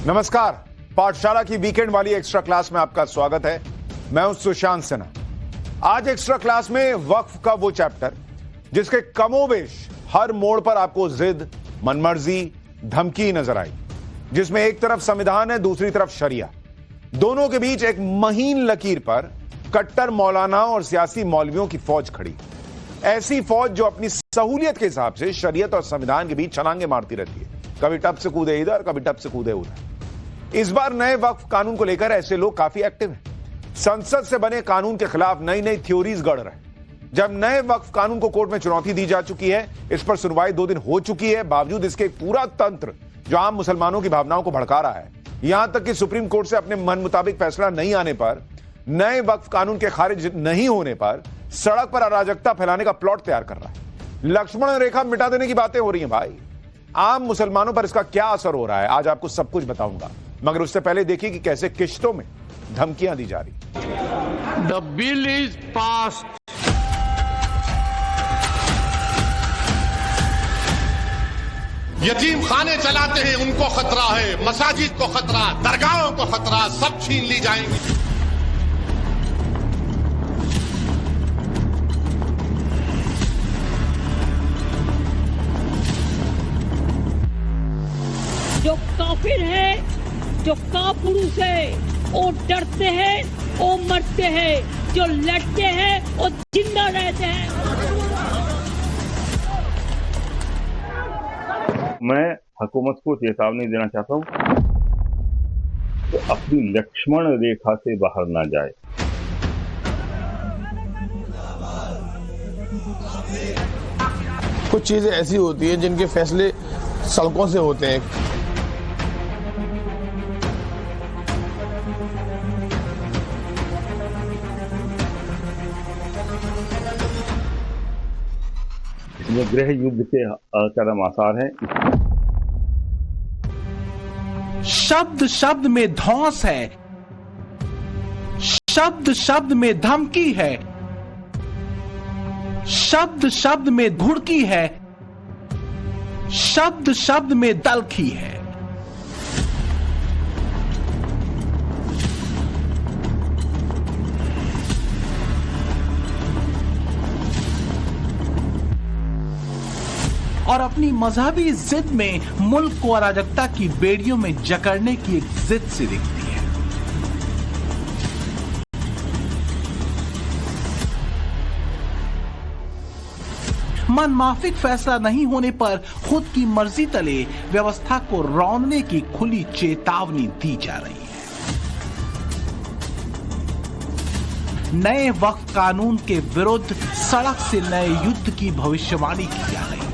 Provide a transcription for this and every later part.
नमस्कार, पाठशाला की वीकेंड वाली एक्स्ट्रा क्लास में आपका स्वागत है। मैं हूं सुशांत सिन्हा। आज एक्स्ट्रा क्लास में वक्फ का वो चैप्टर जिसके कमोबेश हर मोड़ पर आपको जिद, मनमर्जी, धमकी नजर आई, जिसमें एक तरफ संविधान है, दूसरी तरफ शरिया। दोनों के बीच एक महीन लकीर पर कट्टर मौलाना और सियासी मौलवियों की फौज खड़ी। ऐसी फौज जो अपनी सहूलियत के हिसाब से शरीयत और संविधान के बीच छलांगे मारती रहती है, कभी टप से कूदे इधर, कभी टप से कूदे उधर। इस बार नए वक्फ कानून को लेकर ऐसे लोग काफी एक्टिव हैं। संसद से बने कानून के खिलाफ नई नई थ्योरीज गढ़ रहे हैं। जब नए वक्फ कानून को कोर्ट में चुनौती दी जा चुकी है, इस पर सुनवाई 2 दिन हो चुकी है, बावजूद इसके पूरा तंत्र जो आम मुसलमानों की भावनाओं को भड़का रहा है, यहां तक कि सुप्रीम कोर्ट से अपने मन मुताबिक फैसला नहीं आने पर, नए वक्फ कानून के खारिज नहीं होने पर सड़क पर अराजकता फैलाने का प्लॉट तैयार कर रहा है। लक्ष्मण रेखा मिटा देने की बातें हो रही हैं। भाई, आम मुसलमानों पर इसका क्या असर हो रहा है, आज आपको सब कुछ बताऊंगा, मगर उससे पहले देखिए कि कैसे किश्तों में धमकियां दी जा रही। The bill is passed. यतीम खाने चलाते हैं उनको खतरा है, मसाजिद को खतरा, दरगाहों को खतरा, सब छीन ली जाएंगी। जो काफिर है, जो कापुरुष है, वो डरते हैं, वो मरते हैं, जो लड़ते हैं वो जिंदा रहते हैं। मैं हुकूमत को चेतावनी देना चाहता हूं कि अपनी लक्ष्मण रेखा से बाहर ना जाए। कुछ चीजें ऐसी होती हैं जिनके फैसले सड़कों से होते हैं। गृह युद्ध के चरम आसार हैं। शब्द शब्द में धौंस है, शब्द शब्द में धमकी है, शब्द शब्द में घुड़की है, शब्द शब्द में दलखी है। और अपनी मजहबी जिद में मुल्क को अराजकता की बेड़ियों में जकड़ने की एक जिद सी दिखती है। मनमाफिक फैसला नहीं होने पर खुद की मर्जी तले व्यवस्था को रौंदने की खुली चेतावनी दी जा रही है। नए वक्फ कानून के विरुद्ध सड़क से नए युद्ध की भविष्यवाणी की जा रही है।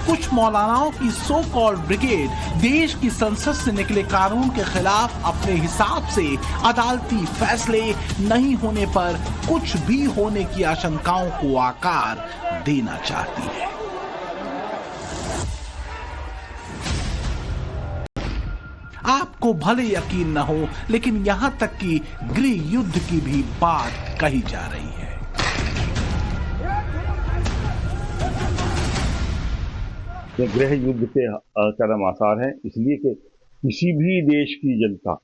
कुछ मौलानाओं की सो कॉल्ड ब्रिगेड देश की संसद से निकले कानून के खिलाफ अपने हिसाब से अदालती फैसले नहीं होने पर कुछ भी होने की आशंकाओं को आकार देना चाहती है। आपको भले यकीन न हो, लेकिन यहां तक कि गृह युद्ध की भी बात कही जा रही है। गृह युद्ध के चरम आसार हैं, इसलिए कि किसी भी देश की जनता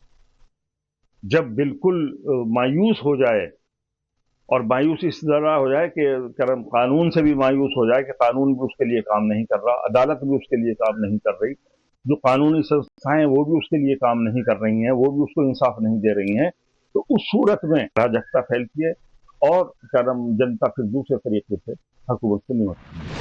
जब बिल्कुल मायूस हो जाए, और मायूस इस तरह हो जाए कि कानून से भी मायूस हो जाए कि कानून भी उसके लिए काम नहीं कर रहा, अदालत भी उसके लिए काम नहीं कर रही, जो कानूनी संस्थाएं वो भी उसके लिए काम नहीं कर रही हैं, वो भी उसको इंसाफ नहीं दे रही हैं, तो उस सूरत में अराजकता फैलती है और जनता फिर दूसरे तरीके से हुकूमत से निपटती है।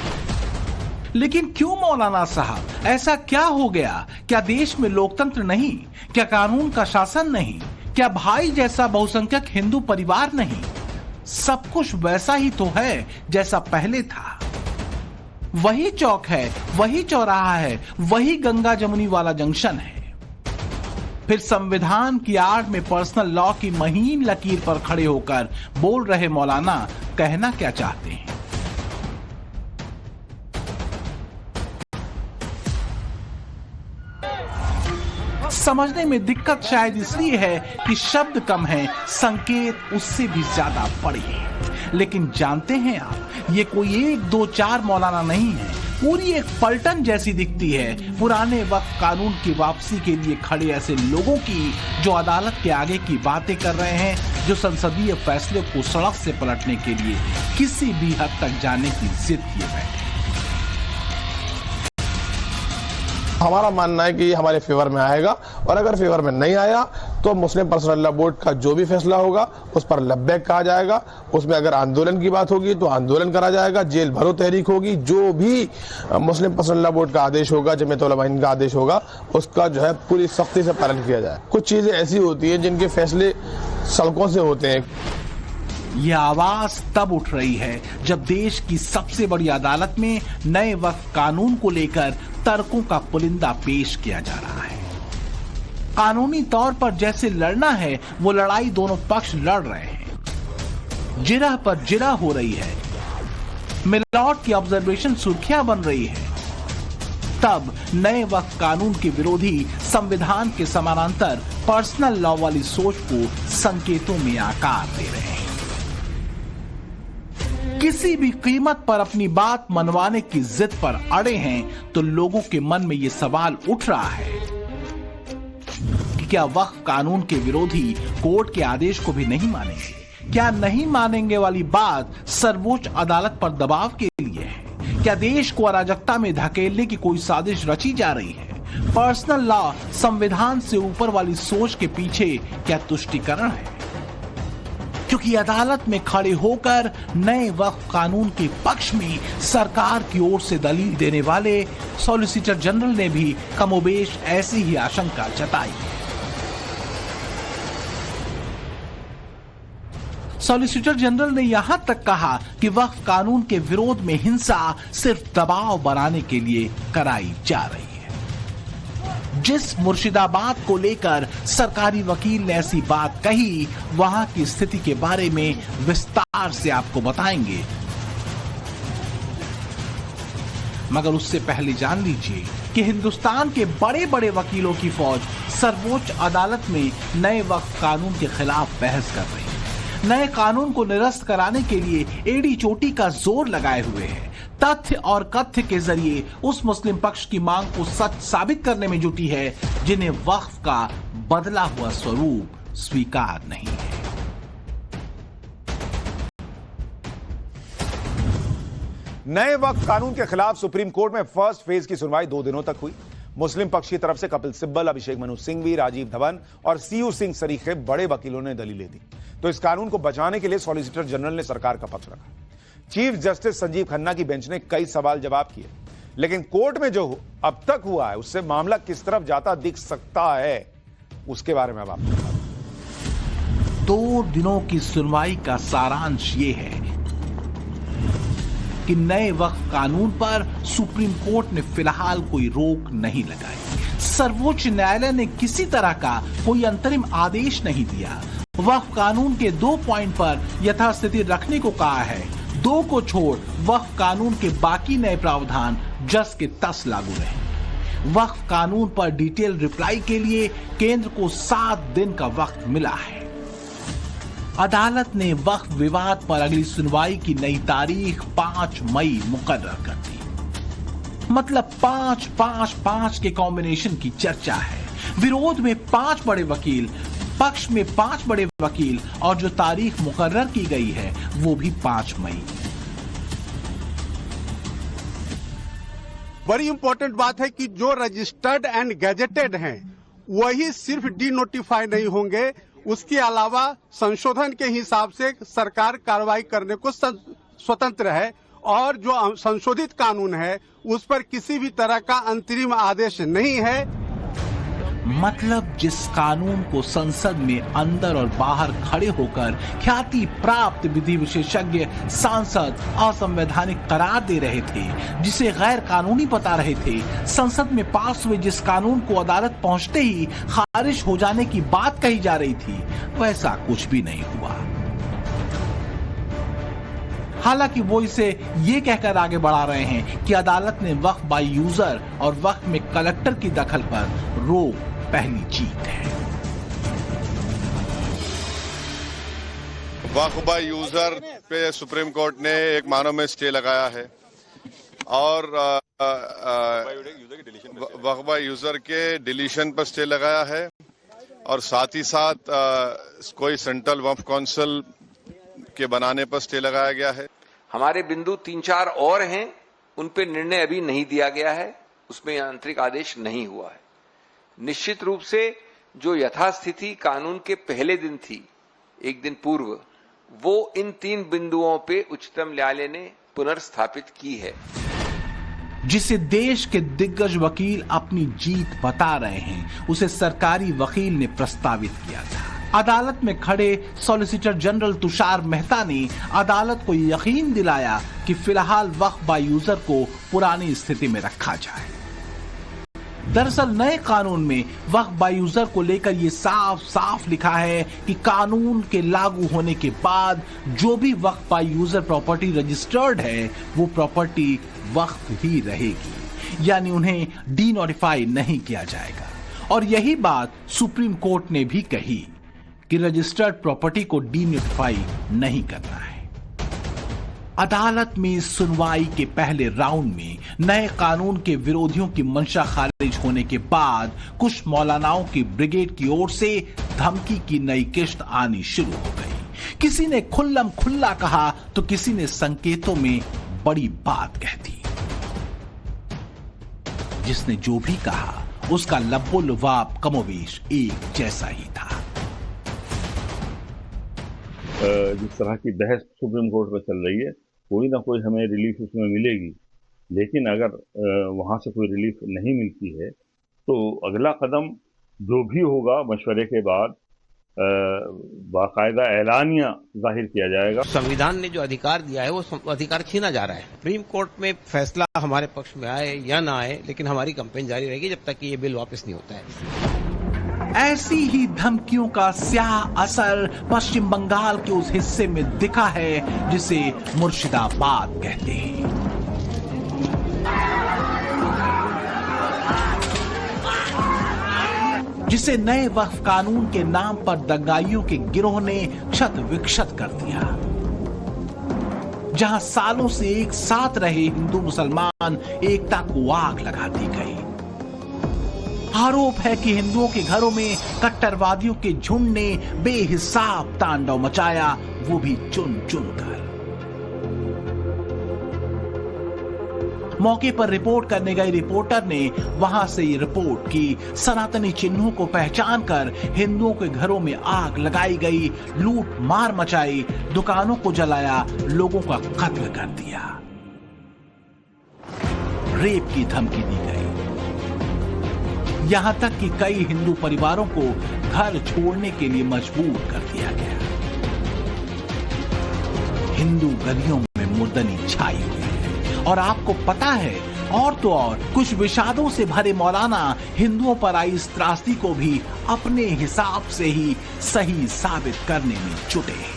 लेकिन क्यों मौलाना साहब, ऐसा क्या हो गया? क्या देश में लोकतंत्र नहीं? क्या कानून का शासन नहीं? क्या भाई जैसा बहुसंख्यक हिंदू परिवार नहीं? सब कुछ वैसा ही तो है जैसा पहले था। वही चौक है, वही चौराहा है, वही गंगा जमुनी वाला जंक्शन है। फिर संविधान की आड़ में पर्सनल लॉ की महीन लकीर पर खड़े होकर बोल रहे मौलाना कहना क्या चाहते हैं? समझने में दिक्कत शायद इसलिए है कि शब्द कम है, संकेत उससे भी ज्यादा बड़े हैं। लेकिन जानते हैं आप, ये कोई 1, 2, 4 मौलाना नहीं है, पूरी एक पलटन जैसी दिखती है पुराने वक्फ कानून की वापसी के लिए खड़े ऐसे लोगों की जो अदालत के आगे की बातें कर रहे हैं, जो संसदीय फैसले को सड़क से पलटने के लिए किसी भी हद तक जाने की जिद किए बैठे। हमारा मानना है कि ये हमारे फेवर में आएगा, और अगर फेवर में नहीं आया तो मुस्लिम पर्सनल लॉ बोर्ड का जो भी फैसला होगा उस पर लब्बैक कहा जाएगा। उसमें अगर आंदोलन की बात होगी तो आंदोलन करा जाएगा, जेल भरो तहरीक होगी, जो भी मुस्लिम पर्सनल लॉ बोर्ड का आदेश होगा, जमीयत उलमा हिंद का आदेश होगा, उसका जो है पूरी सख्ती से पालन किया जाए। कुछ चीजें ऐसी होती हैं जिनके फैसले सड़कों से होते हैं। यह आवाज तब उठ रही है जब देश की सबसे बड़ी अदालत में नए वक्फ कानून को लेकर तर्कों का पुलिंदा पेश किया जा रहा है। कानूनी तौर पर जैसे लड़ना है वो लड़ाई दोनों पक्ष लड़ रहे हैं, जिरह पर जिरह हो रही है, मिलावट की ऑब्जर्वेशन सुर्खियां बन रही है। तब नए वक्फ कानून के विरोधी संविधान के समानांतर पर्सनल लॉ वाली सोच को संकेतों में आकार दे रहे हैं। किसी भी कीमत पर अपनी बात मनवाने की जिद पर अड़े हैं तो लोगों के मन में यह सवाल उठ रहा है कि क्या वक्फ कानून के विरोधी कोर्ट के आदेश को भी नहीं मानेंगे? क्या नहीं मानेंगे वाली बात सर्वोच्च अदालत पर दबाव के लिए है? क्या देश को अराजकता में धकेलने की कोई साजिश रची जा रही है? पर्सनल लॉ संविधान से ऊपर वाली सोच के पीछे क्या तुष्टीकरण है? क्योंकि अदालत में खड़े होकर नए वक्फ कानून के पक्ष में सरकार की ओर से दलील देने वाले सॉलिसिटर जनरल ने भी कमोबेश ऐसी ही आशंका जताई है। सॉलिसिटर जनरल ने यहां तक कहा कि वक्फ कानून के विरोध में हिंसा सिर्फ दबाव बनाने के लिए कराई जा रही है। जिस मुर्शिदाबाद को लेकर सरकारी वकील ने ऐसी बात कही, वहां की स्थिति के बारे में विस्तार से आपको बताएंगे, मगर उससे पहले जान लीजिए कि हिंदुस्तान के बड़े बड़े वकीलों की फौज सर्वोच्च अदालत में नए वक्फ कानून के खिलाफ बहस कर रही है। नए कानून को निरस्त कराने के लिए एड़ी चोटी का जोर लगाए हुए है। तथ्य और कथ्य के जरिए उस मुस्लिम पक्ष की मांग को सच साबित करने में जुटी है जिन्हें वक्फ का बदला हुआ स्वरूप स्वीकार नहीं है। नए वक्फ कानून के खिलाफ सुप्रीम कोर्ट में फर्स्ट फेज की सुनवाई 2 दिनों तक हुई। मुस्लिम पक्ष की तरफ से कपिल सिब्बल, अभिषेक मनु सिंघवी, राजीव धवन और सीयू सिंह सरीखे बड़े वकीलों ने दलीलें दी। तो इस कानून को बचाने के लिए सॉलिसिटर जनरल ने सरकार का पक्ष रखा। चीफ जस्टिस संजीव खन्ना की बेंच ने कई सवाल जवाब किए, लेकिन कोर्ट में जो अब तक हुआ है उससे मामला किस तरफ जाता दिख सकता है, उसके बारे में अब आपको बता दूं। 2 दिनों की सुनवाई का सारांश ये है कि नए वक्फ कानून पर सुप्रीम कोर्ट ने फिलहाल कोई रोक नहीं लगाई। सर्वोच्च न्यायालय ने किसी तरह का कोई अंतरिम आदेश नहीं दिया। वक्फ कानून के 2 पॉइंट पर यथास्थिति रखने को कहा है। 2 को छोड़ वक्फ कानून के बाकी नए प्रावधान जस के तस लागू रहे। वक्फ कानून पर डिटेल रिप्लाई के लिए केंद्र को 7 दिन का वक्त मिला है। अदालत ने वक्फ विवाद पर अगली सुनवाई की नई तारीख 5 मई मुकर्रर कर दी। मतलब 5-5-5 के कॉम्बिनेशन की चर्चा है। विरोध में 5 बड़े वकील, पक्ष में 5 बड़े वकील, और जो तारीख मुकर्रर की गई है वो भी 5 मई। बड़ी इंपॉर्टेंट बात है कि जो रजिस्टर्ड एंड गैजेटेड हैं वही सिर्फ डी नोटिफाई नहीं होंगे, उसके अलावा संशोधन के हिसाब से सरकार कार्रवाई करने को स्वतंत्र है, और जो संशोधित कानून है उस पर किसी भी तरह का अंतरिम आदेश नहीं है। मतलब जिस कानून को संसद में अंदर और बाहर खड़े होकर ख्याति प्राप्त विधि विशेषज्ञ सांसद असंवैधानिक करार दे रहे थे, जिसे गैर कानूनी बता रहे थे, संसद में पास हुए जिस कानून को अदालत पहुंचते ही खारिज हो जाने की बात कही जा रही थी, वैसा कुछ भी नहीं हुआ। हालांकि वो इसे ये कहकर आगे बढ़ा रहे हैं कि अदालत ने वक्फ बाय यूजर और वक्फ में कलेक्टर की दखल पर रोक पहली जीत है। वक्फ बाय यूजर पे सुप्रीम कोर्ट ने 1 माह में स्टे लगाया है, और वक्फा यूजर के डिलीशन पर स्टे लगाया है और साथ ही साथ कोई सेंट्रल वक्फ काउंसिल के बनाने पर स्टे लगाया गया है। हमारे बिंदु 3-4 और हैं, उन पे निर्णय अभी नहीं दिया गया है, उसमें आंतरिक आदेश नहीं हुआ है। निश्चित रूप से जो यथास्थिति कानून के पहले दिन थी, एक दिन पूर्व, वो इन 3 बिंदुओं पे उच्चतम न्यायालय ने पुनर्स्थापित की है, जिसे देश के दिग्गज वकील अपनी जीत बता रहे हैं, उसे सरकारी वकील ने प्रस्तावित किया था। अदालत में खड़े सॉलिसिटर जनरल तुषार मेहता ने अदालत को यकीन दिलाया कि फिलहाल वक्फ बाय यूजर को पुरानी स्थिति में रखा जाए। दरअसल नए कानून में वक्फ बाय यूजर को लेकर यह साफ साफ लिखा है कि कानून के लागू होने के बाद जो भी वक्फ बाय यूजर प्रॉपर्टी रजिस्टर्ड है वो प्रॉपर्टी वक्फ ही रहेगी, यानी उन्हें डी नोटिफाई नहीं किया जाएगा। और यही बात सुप्रीम कोर्ट ने भी कही कि रजिस्टर्ड प्रॉपर्टी को डी नोटिफाई नहीं करना है। अदालत में सुनवाई के पहले राउंड में नए कानून के विरोधियों की मंशा खारिज होने के बाद कुछ मौलानाओं की ब्रिगेड की ओर से धमकी की नई किश्त आनी शुरू हो गई। किसी ने खुल्लम खुल्ला कहा तो किसी ने संकेतों में बड़ी बात कह दी। जिसने जो भी कहा उसका लब्बो लुबाब कमोवेश एक जैसा ही था। जिस तरह की बहस सुप्रीम कोर्ट में चल रही है, कोई ना कोई हमें रिलीफ उसमें मिलेगी, लेकिन अगर वहां से कोई रिलीफ नहीं मिलती है तो अगला कदम जो भी होगा मशवरे के बाद बाकायदा ऐलानिया जाहिर किया जाएगा। संविधान ने जो अधिकार दिया है वो अधिकार छीना जा रहा है। सुप्रीम कोर्ट में फैसला हमारे पक्ष में आए या ना आए, लेकिन हमारी कैंपेन जारी रहेगी जब तक कि ये बिल वापस नहीं होता है। ऐसी ही धमकियों का स्याह असर पश्चिम बंगाल के उस हिस्से में दिखा है जिसे मुर्शिदाबाद कहते हैं। जिसे नए वक्फ कानून के नाम पर दंगाइयों के गिरोह ने क्षत विक्षत कर दिया। जहां सालों से एक साथ रहे हिंदू मुसलमान एकता को आग लगा दी गई। आरोप है कि हिंदुओं के घरों में कट्टरवादियों के झुंड ने बेहिसाब तांडव मचाया, वो भी चुन चुन कर। मौके पर रिपोर्ट करने गए रिपोर्टर ने वहां से ये रिपोर्ट की सनातनी चिन्हों को पहचान कर हिंदुओं के घरों में आग लगाई गई, लूट मार मचाई, दुकानों को जलाया, लोगों का कत्ल कर दिया, रेप की धमकी दी गई। यहां तक कि कई हिंदू परिवारों को घर छोड़ने के लिए मजबूर कर दिया गया। हिंदू गलियों में मुर्दनी छाई हुई है और आपको पता है और तो और कुछ विषादों से भरे मौलाना हिंदुओं पर आई इस त्रासदी को भी अपने हिसाब से ही सही साबित करने में जुटे हैं।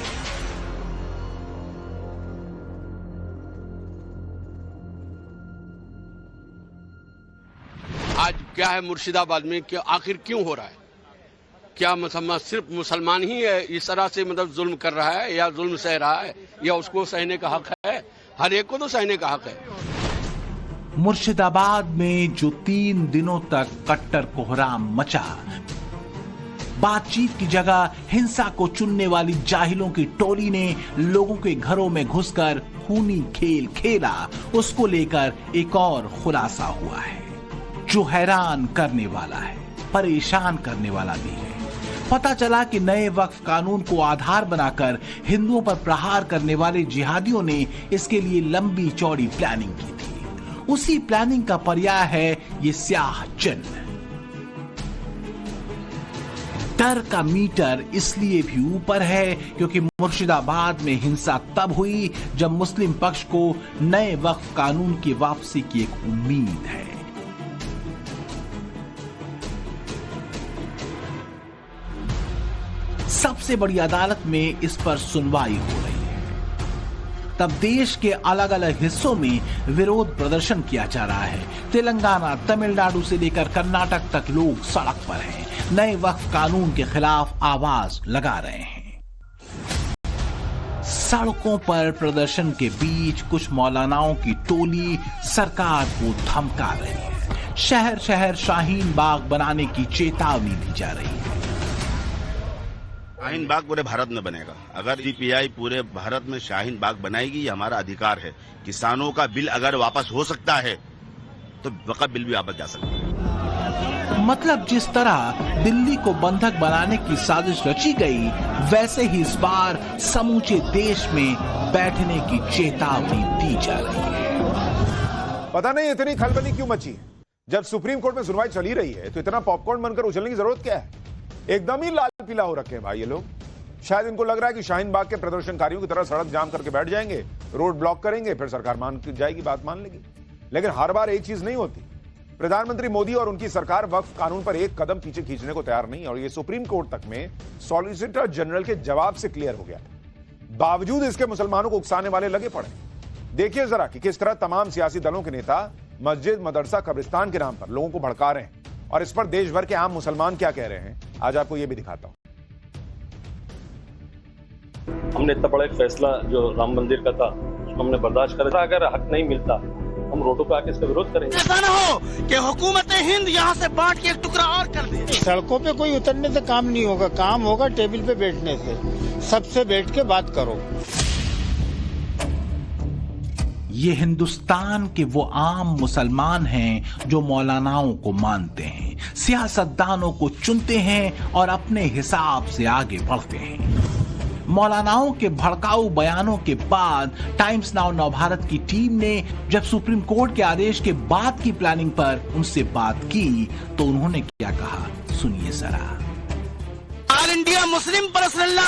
आज क्या है मुर्शिदाबाद में, क्या आखिर क्यों हो रहा है? क्या सिर्फ मुसलमान ही है इस तरह से जुल्म कर रहा है या जुल्म सह रहा है, या उसको सहने का हक है? हर एक को तो सहने का हक है। मुर्शिदाबाद में जो 3 दिनों तक कट्टर कोहराम मचा, बातचीत की जगह हिंसा को चुनने वाली जाहिलों की टोली ने लोगों के घरों में घुसकर खूनी खेल खेला, उसको लेकर एक और खुलासा हुआ है जो हैरान करने वाला है, परेशान करने वाला भी है। पता चला कि नए वक्फ कानून को आधार बनाकर हिंदुओं पर प्रहार करने वाले जिहादियों ने इसके लिए लंबी चौड़ी प्लानिंग की थी। उसी प्लानिंग का पर्याय है ये स्याह चिन्ह। डर का मीटर इसलिए भी ऊपर है क्योंकि मुर्शिदाबाद में हिंसा तब हुई जब मुस्लिम पक्ष को नए वक्फ कानून की वापसी की एक उम्मीद है। सबसे बड़ी अदालत में इस पर सुनवाई हो रही है। तब देश के अलग अलग हिस्सों में विरोध प्रदर्शन किया जा रहा है। तेलंगाना, तमिलनाडु से लेकर कर्नाटक तक लोग सड़क पर हैं, नए वक्फ कानून के खिलाफ आवाज लगा रहे हैं। सड़कों पर प्रदर्शन के बीच कुछ मौलानाओं की टोली सरकार को धमका रही है। शहर शहर शाहीन बाग बनाने की चेतावनी दी जा रही है। शाहीन बाग पूरे भारत में बनेगा। अगर सीपीआई पूरे भारत में शाहीन बाग बनाएगी, ये हमारा अधिकार है। किसानों का बिल अगर वापस हो सकता है तो वक़्फ़ बिल भी वापस जा सकता है। मतलब जिस तरह दिल्ली को बंधक बनाने की साजिश रची गई, वैसे ही इस बार समूचे देश में बैठने की चेतावनी दी जा रही है। पता नहीं इतनी खलबली क्यों मची है। जब सुप्रीम कोर्ट में सुनवाई चली रही है तो इतना पॉपकॉर्न बनकर उछलने की जरूरत क्या है? एकदम ही लाल पीला हो रखे हैं भाई ये लोग। शायद इनको लग रहा है कि शाहीन बाग के प्रदर्शनकारियों की तरह सड़क जाम करके बैठ जाएंगे, रोड ब्लॉक करेंगे, फिर सरकार मान जाएगी, बात मान लेगी। लेकिन हर बार एक चीज नहीं होती। प्रधानमंत्री मोदी और उनकी सरकार वक्फ कानून पर एक कदम पीछे खींचने को तैयार नहीं, और ये सुप्रीम कोर्ट तक में सॉलिसिटर जनरल के जवाब से क्लियर हो गया। बावजूद इसके मुसलमानों को उकसाने वाले लगे पड़े। देखिए जरा कि किस तरह तमाम सियासी दलों के नेता मस्जिद, मदरसा, कब्रिस्तान के नाम पर लोगों को भड़का रहे हैं, और इस पर देश भर के आम मुसलमान क्या कह रहे हैं, आज आपको यह भी दिखाता हूं। हमने इतना बड़ा एक फैसला जो राम मंदिर का था उसको हमने बर्दाश्त करा। अगर हक नहीं मिलता हम रोडों पे आके इसका विरोध करेंगे। ऐसा ना हो कि हुकूमत हिंद यहाँ से बांट के एक टुकड़ा और कर दे। सड़कों पे कोई उतरने से काम नहीं होगा, काम होगा टेबल पे बैठने से। सबसे बैठ के बात करो। ये हिंदुस्तान के वो आम मुसलमान हैं जो मौलानाओं को मानते हैं, सियासतदानों को चुनते हैं और अपने हिसाब से आगे बढ़ते हैं। मौलानाओं के भड़काऊ बयानों के बाद टाइम्स नाउ नवभारत की टीम ने जब सुप्रीम कोर्ट के आदेश के बाद की प्लानिंग पर उनसे बात की तो उन्होंने क्या कहा, सुनिए जरा। All India Muslim personal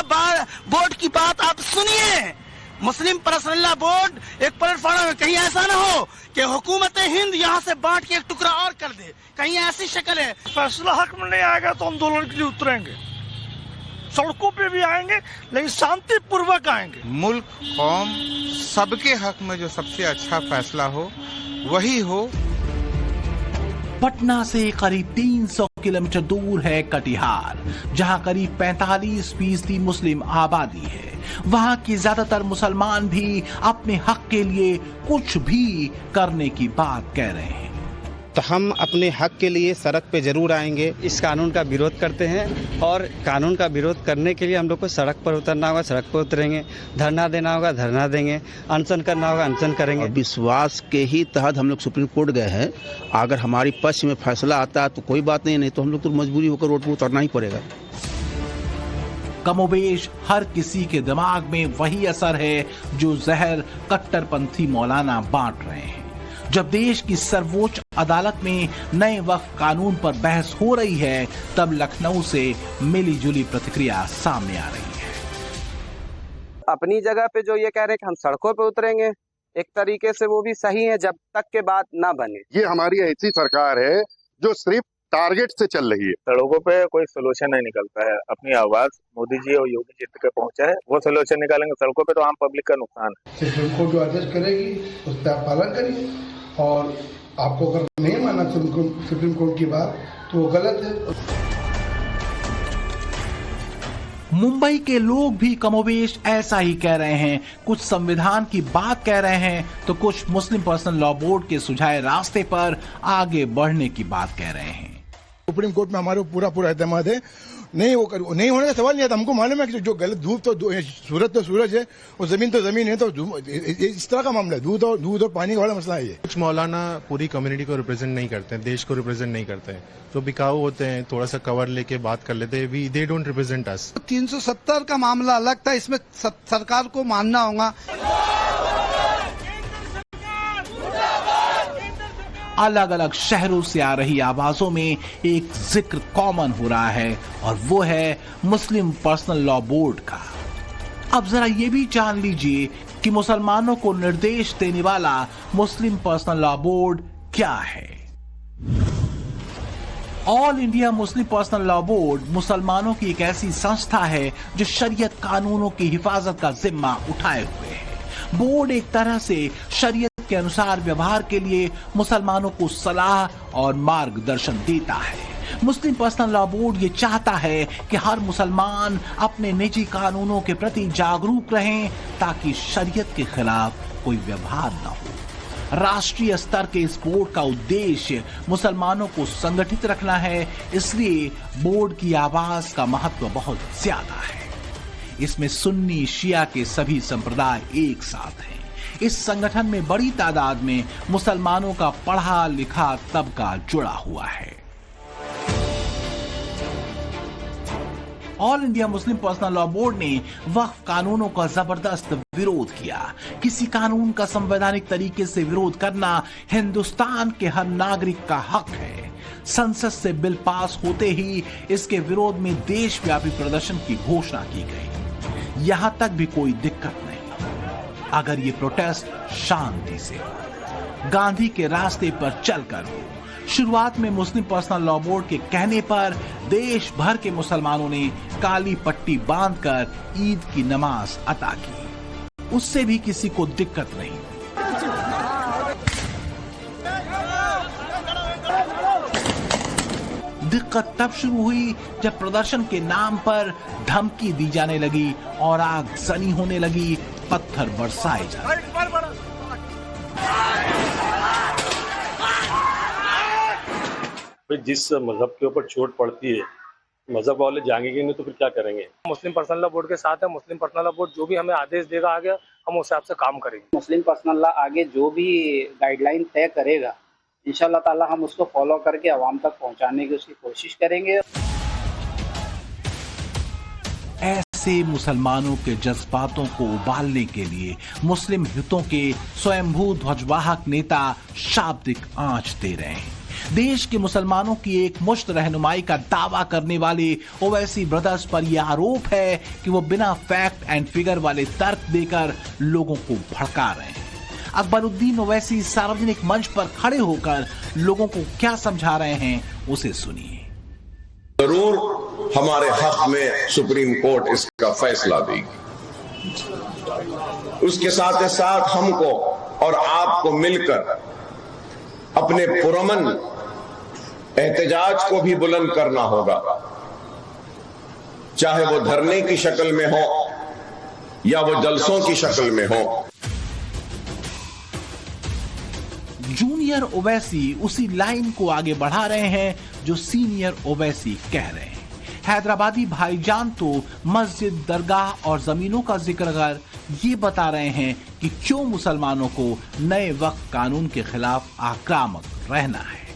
board की बात आप सुनिए। मुस्लिम पर्सनल बोर्ड एक प्लेटफॉर्म है। कहीं ऐसा ना हो कि हुकूमत हिंद यहाँ से बांट के एक टुकड़ा और कर दे, कहीं ऐसी शक्ल है। फैसला हक में नहीं आएगा तो आंदोलन के लिए उतरेंगे, सड़कों पे भी आएंगे, लेकिन शांतिपूर्वक आएंगे। मुल्क कौम सबके हक में जो सबसे अच्छा फैसला हो वही हो। पटना से करीब 300 किलोमीटर दूर है कटिहार, जहां करीब 45% मुस्लिम आबादी है। वहां के ज्यादातर मुसलमान भी अपने हक के लिए कुछ भी करने की बात कह रहे हैं। तो हम अपने हक के लिए सड़क पे जरूर आएंगे। इस कानून का विरोध करते हैं और कानून का विरोध करने के लिए हम लोग को सड़क पर उतरना होगा, सड़क पर उतरेंगे। धरना देना होगा, धरना देंगे। अनशन करना होगा, अनशन करेंगे। विश्वास के ही तहत हम लोग सुप्रीम कोर्ट गए हैं। अगर हमारी पक्ष में फैसला आता है तो कोई बात नहीं तो हम लोग तो मजबूरी होकर रोड पर उतरना ही पड़ेगा। कमोबेश हर किसी के दिमाग में वही असर है जो जहर कट्टरपंथी मौलाना बांट रहे हैं। जब देश की सर्वोच्च अदालत में नए वक्फ कानून पर बहस हो रही है, तब लखनऊ से मिली जुली प्रतिक्रिया सामने आ रही है। अपनी जगह पे जो ये कह रहे हैं कि हम सड़कों पे उतरेंगे, एक तरीके से वो भी सही है जब तक के बात ना बने। ये हमारी ऐसी सरकार है जो सिर्फ टारगेट से चल रही है। सड़कों पे कोई सोल्यूशन नहीं निकलता है। अपनी आवाज मोदी जी और योगी जी तक पहुंचा है, वो सोल्यूशन निकालेंगे। सड़कों पे तो आम पब्लिक का नुकसान है। सुप्रीम कोर्ट जो आदेश करेगी उस पर आप पालन करिए, और आपको अगर नहीं माना सुप्रीम कोर्ट की बात तो वो गलत है। मुंबई के लोग भी कमोबेश ऐसा ही कह रहे हैं। कुछ संविधान की बात कह रहे हैं तो कुछ मुस्लिम पर्सनल लॉ बोर्ड के सुझाए रास्ते पर आगे बढ़ने की बात कह रहे हैं। सुप्रीम कोर्ट में हमारे पूरा एतमाद है। नहीं होने का सवाल नहीं आता। हमको मालूम है कि जो गलत धूप तो सूरज तो सूरज है और जमीन तो जमीन है, तो इस तरह का मामला है। दूध और पानी वाला मसला है ये। कुछ मौलाना पूरी कम्युनिटी को रिप्रेजेंट नहीं करते हैं, देश को रिप्रेजेंट नहीं करते हैं। जो बिकाऊ होते हैं, थोड़ा सा कवर लेके बात कर लेते हैं, दे डोंट रिप्रेजेंट अस। 370 का मामला अलग था, इसमें सरकार को मानना होगा। अलग अलग शहरों से आ रही आवाजों में एक जिक्र कॉमन हो रहा है, और वो है मुस्लिम पर्सनल लॉ बोर्ड का। अब जरा ये भी जान लीजिए कि मुसलमानों को निर्देश देने वाला मुस्लिम पर्सनल लॉ बोर्ड क्या है। All India Muslim personal law board मुसलमानों की एक ऐसी संस्था है जो शरीयत कानूनों की हिफाजत का जिम्मा उठाए हुए है। बोर्ड एक तरह से शरीयत के अनुसार व्यवहार के लिए मुसलमानों को सलाह और मार्गदर्शन देता है। मुस्लिम पर्सनल लॉ बोर्ड ये चाहता है कि हर मुसलमान अपने निजी कानूनों के प्रति जागरूक रहें ताकि शरीयत के खिलाफ कोई व्यवहार न हो। राष्ट्रीय स्तर के इस बोर्ड का उद्देश्य मुसलमानों को संगठित रखना है, इसलिए बोर्ड की आवाज का महत्व बहुत ज्यादा है। इसमें सुन्नी शिया के सभी संप्रदाय एक साथ हैं। इस संगठन में बड़ी तादाद में मुसलमानों का पढ़ा लिखा तबका जुड़ा हुआ है। All India Muslim personal law board ने वक्फ कानूनों का जबरदस्त विरोध किया। किसी कानून का संवैधानिक तरीके से विरोध करना हिंदुस्तान के हर नागरिक का हक है। संसद से बिल पास होते ही इसके विरोध में देशव्यापी प्रदर्शन की घोषणा की गई। यहां तक भी कोई दिक्कत नहीं अगर ये प्रोटेस्ट शांति से हो, गांधी के रास्ते पर चलकर हो। शुरुआत में मुस्लिम पर्सनल लॉ बोर्ड के कहने पर देश भर के मुसलमानों ने काली पट्टी बांधकर ईद की नमाज अता की। उससे भी किसी को दिक्कत नहीं। दिक्कत तब शुरू हुई जब प्रदर्शन के नाम पर धमकी दी जाने लगी और आगजनी होने लगी, पत्थर बरसाए जाने लगे। जिस मजहब के ऊपर चोट पड़ती है, मजहब वाले जाएंगे नहीं तो फिर क्या करेंगे। मुस्लिम पर्सनल लॉ बोर्ड के साथ है। मुस्लिम पर्सनल लॉ बोर्ड जो भी हमें आदेश देगा आगे, हम उस हिसाब से काम करेंगे। मुस्लिम पर्सनल लॉ आगे जो भी गाइडलाइन तय करेगा, इंशाल्लाह ताला हम उसको फॉलो करके अवाम तक पहुंचाने की उसकी कोशिश करेंगे। ऐसे मुसलमानों के जज्बातों को उबालने के लिए मुस्लिम हितों के स्वयंभू ध्वजवाहक नेता शाब्दिक आंच दे रहे हैं। देश के मुसलमानों की एक मुश्त रहनुमाई का दावा करने वाले ओवैसी ब्रदर्स पर यह आरोप है कि वो बिना फैक्ट एंड फिगर वाले तर्क देकर लोगों को भड़का रहे हैं। अकबरुद्दीन ओवैसी सार्वजनिक मंच पर खड़े होकर लोगों को क्या समझा रहे हैं, उसे सुनिए। जरूर हमारे हक में सुप्रीम कोर्ट इसका फैसला देगी। उसके साथ साथ हमको और आपको मिलकर अपने पुरअमन एहतजाज को भी बुलंद करना होगा, चाहे वो धरने की शक्ल में हो या वो जलसों की शक्ल में हो। जूनियर ओवैसी उसी लाइन को आगे बढ़ा रहे हैं जो सीनियर ओवैसी कह रहे हैं। हैदराबादी भाईजान तो मस्जिद, दरगाह और जमीनों का जिक्र कर ये बता रहे हैं कि क्यों मुसलमानों को नए वक्फ कानून के खिलाफ आक्रामक रहना है।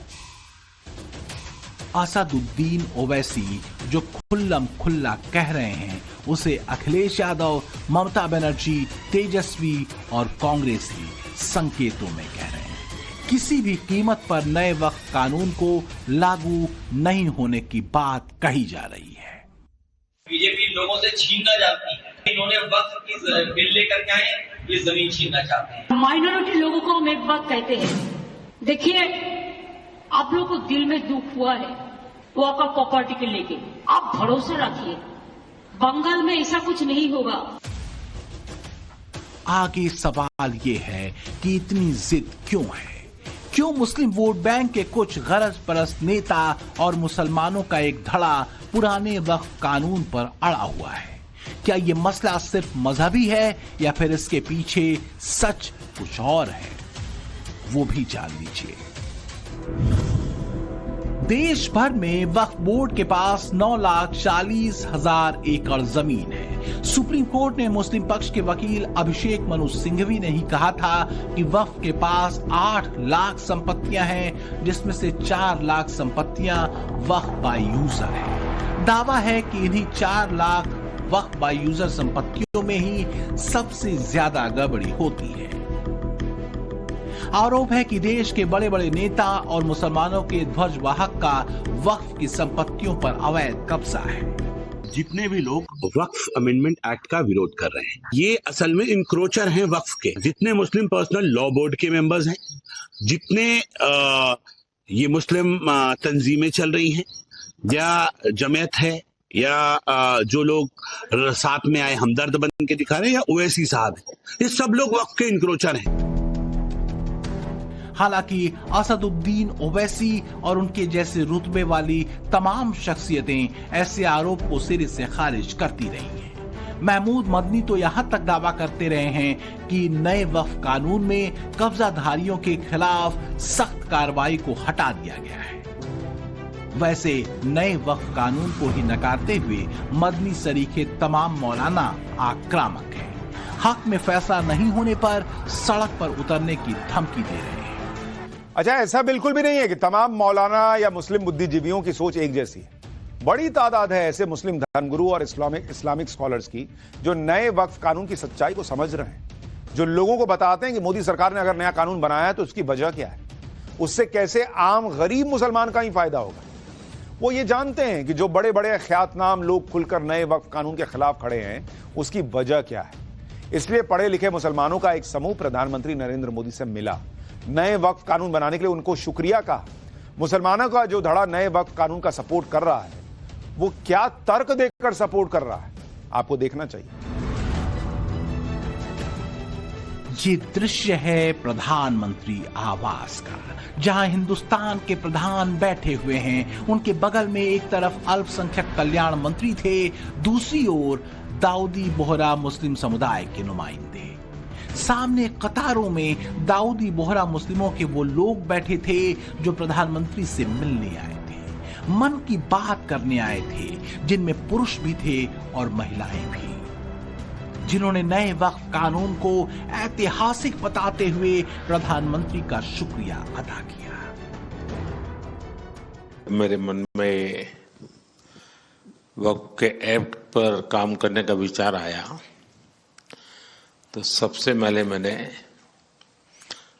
असदुद्दीन ओवैसी जो खुल्लम खुल्ला कह रहे हैं, उसे अखिलेश यादव, ममता बनर्जी, तेजस्वी और कांग्रेसी संकेतों में कह रहे हैं। किसी भी कीमत पर नए वक्फ कानून को लागू नहीं होने की बात कही जा रही है। बीजेपी लोगों से छीनना चाहती है। इन्होंने वक्फ की बिल लेकर के आए, ये जमीन छीनना चाहते हैं। माइनॉरिटी लोगों को हम एक बात कहते हैं, देखिए आप लोगों को दिल में दुख हुआ है वॉक ऑफ प्रॉपर्टी के लेके, आप भरोसा रखिए बंगाल में ऐसा कुछ नहीं होगा। आगे सवाल ये है कि इतनी जिद क्यों है? क्यों मुस्लिम वोट बैंक के कुछ गरज परस्त नेता और मुसलमानों का एक धड़ा पुराने वक्फ कानून पर अड़ा हुआ है? क्या ये मसला सिर्फ मजहबी है या फिर इसके पीछे सच कुछ और है? वो भी जान लीजिए। देश भर में वक्फ बोर्ड के पास 9,40,000 एकड़ जमीन है। सुप्रीम कोर्ट ने मुस्लिम पक्ष के वकील अभिषेक मनु सिंघवी ने ही कहा था कि वक्फ के पास 8 लाख संपत्तियां हैं, जिसमें से 4 लाख संपत्तियां वक्फ बाय यूजर है। दावा है कि इन्हीं 4 लाख वक्फ बाय यूजर संपत्तियों में ही सबसे ज्यादा गड़बड़ी होती है। आरोप है कि देश के बड़े बड़े नेता और मुसलमानों के ध्वजवाहक का वक्फ की संपत्तियों पर अवैध कब्जा है। जितने भी लोग वक्फ अमेंडमेंट एक्ट का विरोध कर रहे हैं, ये असल में इंक्रोचर हैं वक्फ के। जितने मुस्लिम पर्सनल लॉ बोर्ड के मेंबर्स हैं, जितने ये मुस्लिम तंजीमें चल रही हैं या जमात है या जो लोग साथ में आए हमदर्द बन के दिखा रहे हैं या ओवैसी साहब हैं, ये सब लोग वक्फ के इंक्रोचर हैं। हालांकि असदुद्दीन ओवैसी और उनके जैसे रुतबे वाली तमाम शख्सियतें ऐसे आरोप को सिरे से खारिज करती रही हैं। महमूद मदनी तो यहां तक दावा करते रहे हैं कि नए वक्फ कानून में कब्जाधारियों के खिलाफ सख्त कार्रवाई को हटा दिया गया है। वैसे नए वक्फ कानून को ही नकारते हुए मदनी सरीखे तमाम मौलाना आक्रामक हैं। हक में फैसला नहीं होने पर सड़क पर उतरने की धमकी दे रहे हैं। अच्छा, ऐसा बिल्कुल भी नहीं है कि तमाम मौलाना या मुस्लिम बुद्धिजीवियों की सोच एक जैसी है। बड़ी तादाद है ऐसे मुस्लिम धर्मगुरु और इस्लामिक स्कॉलर्स की जो नए वक्फ कानून की सच्चाई को समझ रहे हैं, जो लोगों को बताते हैं कि मोदी सरकार ने अगर नया कानून बनाया है तो उसकी वजह क्या है, उससे कैसे आम गरीब मुसलमान का ही फायदा होगा। वो ये जानते हैं कि जो बड़े बड़े ख्यातनाम लोग खुलकर नए वक्फ कानून के खिलाफ खड़े हैं उसकी वजह क्या है। इसलिए पढ़े लिखे मुसलमानों का एक समूह प्रधानमंत्री नरेंद्र मोदी से मिला, नए वक्फ कानून बनाने के लिए उनको शुक्रिया कहा। मुसलमानों का जो धड़ा नए वक्फ कानून का सपोर्ट कर रहा है वो क्या तर्क देकर सपोर्ट कर रहा है, आपको देखना चाहिए। ये दृश्य है प्रधानमंत्री आवास का, जहां हिंदुस्तान के प्रधान बैठे हुए हैं। उनके बगल में एक तरफ अल्पसंख्यक कल्याण मंत्री थे, दूसरी ओर दाऊदी बोहरा मुस्लिम समुदाय के नुमाइंदे। सामने कतारों में दाऊदी बोहरा मुस्लिमों के वो लोग बैठे थे जो प्रधानमंत्री से मिलने आए थे, मन की बात करने आए थे, जिनमें पुरुष भी थे और महिलाएं भी, जिन्होंने नए वक्फ कानून को ऐतिहासिक बताते हुए प्रधानमंत्री का शुक्रिया अदा किया। मेरे मन में वक्फ के एक्ट पर काम करने का विचार आया तो सबसे पहले मैंने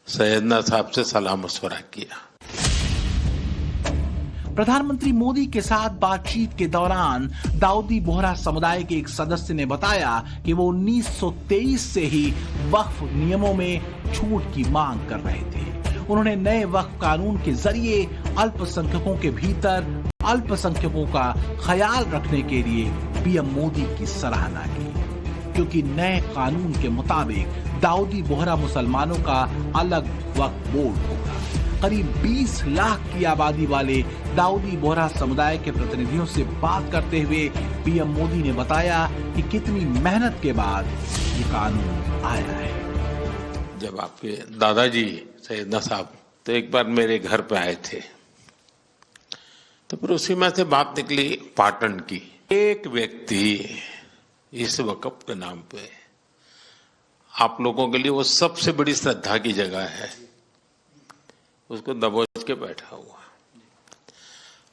सैयदना साहब से सलाह मशवरा किया। प्रधानमंत्री मोदी के साथ बातचीत के दौरान दाऊदी बोहरा समुदाय के एक सदस्य ने बताया कि वो 1923 से ही वक्फ नियमों में छूट की मांग कर रहे थे। उन्होंने नए वक्फ कानून के जरिए अल्पसंख्यकों के भीतर अल्पसंख्यकों का ख्याल रखने के लिए पीएम मोदी की सराहना की, क्योंकि नए कानून के मुताबिक दाऊदी बोहरा मुसलमानों का अलग वक्फ बोर्ड होगा। करीब 20 लाख की आबादी वाले दाऊदी बोहरा समुदाय के प्रतिनिधियों से बात करते हुए पीएम मोदी ने बताया कि कितनी मेहनत के बाद ये कानून आया है। जब आपके दादाजी सैयदना साहब तो एक बार मेरे घर पे आए थे, तो फिर उसी में से बात निकली पाटन की। एक व्यक्ति इस वक्फ के नाम पे आप लोगों के लिए वो सबसे बड़ी श्रद्धा की जगह है, उसको दबोच के बैठा हुआ।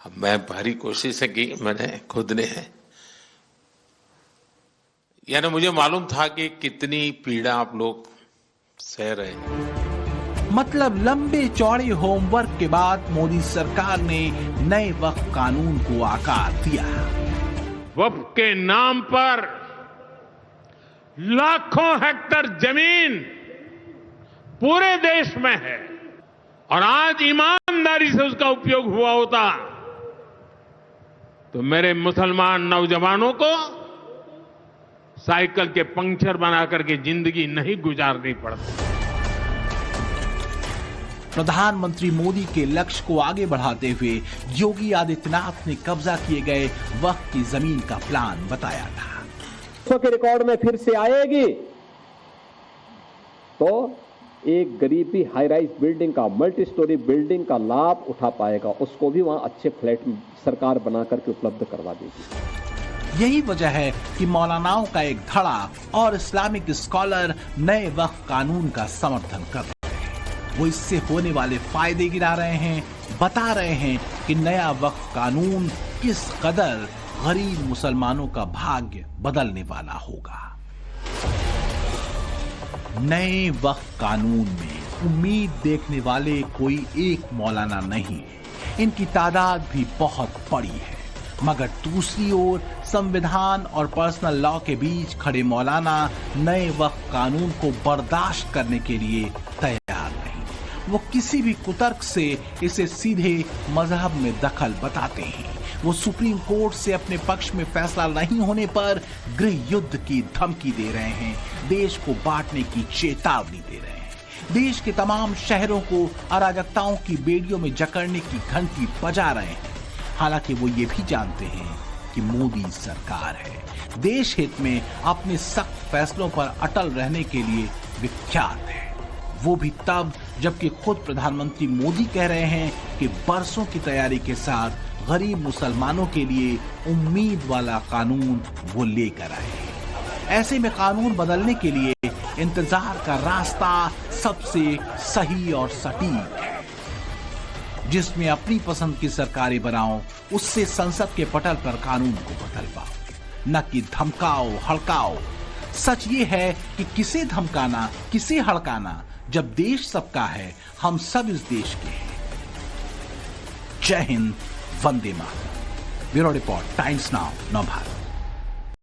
अब मैं भारी कोशिश की, मैंने खुद ने, यानी मुझे मालूम था कि कितनी पीड़ा आप लोग सह रहे हैं। मतलब लंबे चौड़े होमवर्क के बाद मोदी सरकार ने नए वक्फ कानून को आकार दिया। वक्फ के नाम पर लाखों हेक्टेयर जमीन पूरे देश में है और आज ईमानदारी से उसका उपयोग हुआ होता तो मेरे मुसलमान नौजवानों को साइकिल के पंक्चर बना करके जिंदगी नहीं गुजारनी पड़ती। प्रधानमंत्री मोदी के लक्ष्य को आगे बढ़ाते हुए योगी आदित्यनाथ ने कब्जा किए गए वक्फ की जमीन का प्लान बताया था। के रिकॉर्ड में फिर से आएगी तो एक गरीब भी हाई राइज बिल्डिंग का, मल्टी स्टोरी बिल्डिंग का लाभ उठा पाएगा, उसको भी वहां अच्छे फ्लैट सरकार बना करके उपलब्ध करवा देगी। यही वजह है कि मौलानाओं का एक धड़ा और इस्लामिक स्कॉलर नए वक्फ कानून का समर्थन कर रहे हैं। वो इससे होने वाले फायदे गिना रहे हैं, बता रहे हैं कि नया वक्फ कानून किस कदर गरीब मुसलमानों का भाग्य बदलने वाला होगा। नए वक्फ कानून में उम्मीद देखने वाले कोई एक मौलाना नहीं है, इनकी तादाद भी बहुत बड़ी है, मगर दूसरी ओर संविधान और पर्सनल लॉ के बीच खड़े मौलाना नए वक्फ कानून को बर्दाश्त करने के लिए तैयार नहीं। वो किसी भी कुतर्क से इसे सीधे मजहब में दखल बताते हैं। वो सुप्रीम कोर्ट से अपने पक्ष में फैसला नहीं होने पर गृह युद्ध की धमकी दे रहे हैं, देश को बांटने की चेतावनी दे रहे हैं। देश के तमाम शहरों को अराजकताओं की बेड़ियों में जकड़ने की घंटी बजा रहे हैं। हालांकि वो ये भी जानते हैं कि मोदी सरकार है देश हित में अपने सख्त फैसलों पर अटल रहने के लिए विख्यात है। वो भी तब जबकि खुद प्रधानमंत्री मोदी कह रहे हैं कि बरसों की तैयारी के साथ गरीब मुसलमानों के लिए उम्मीद वाला कानून वो लेकर आए हैं। ऐसे में कानून बदलने के लिए इंतजार का रास्ता सबसे सही और सटीक है, जिसमें अपनी पसंद की सरकारें बनाओ, उससे संसद के पटल पर कानून को बदलवाओ, न कि धमकाओ हड़काओ। सच ये है कि किसे धमकाना किसे हड़काना, जब देश सबका है, हम सब इस देश के हैं। जय हिंद, वंदे मातरम। Bureau report, Times Now, Navbharat.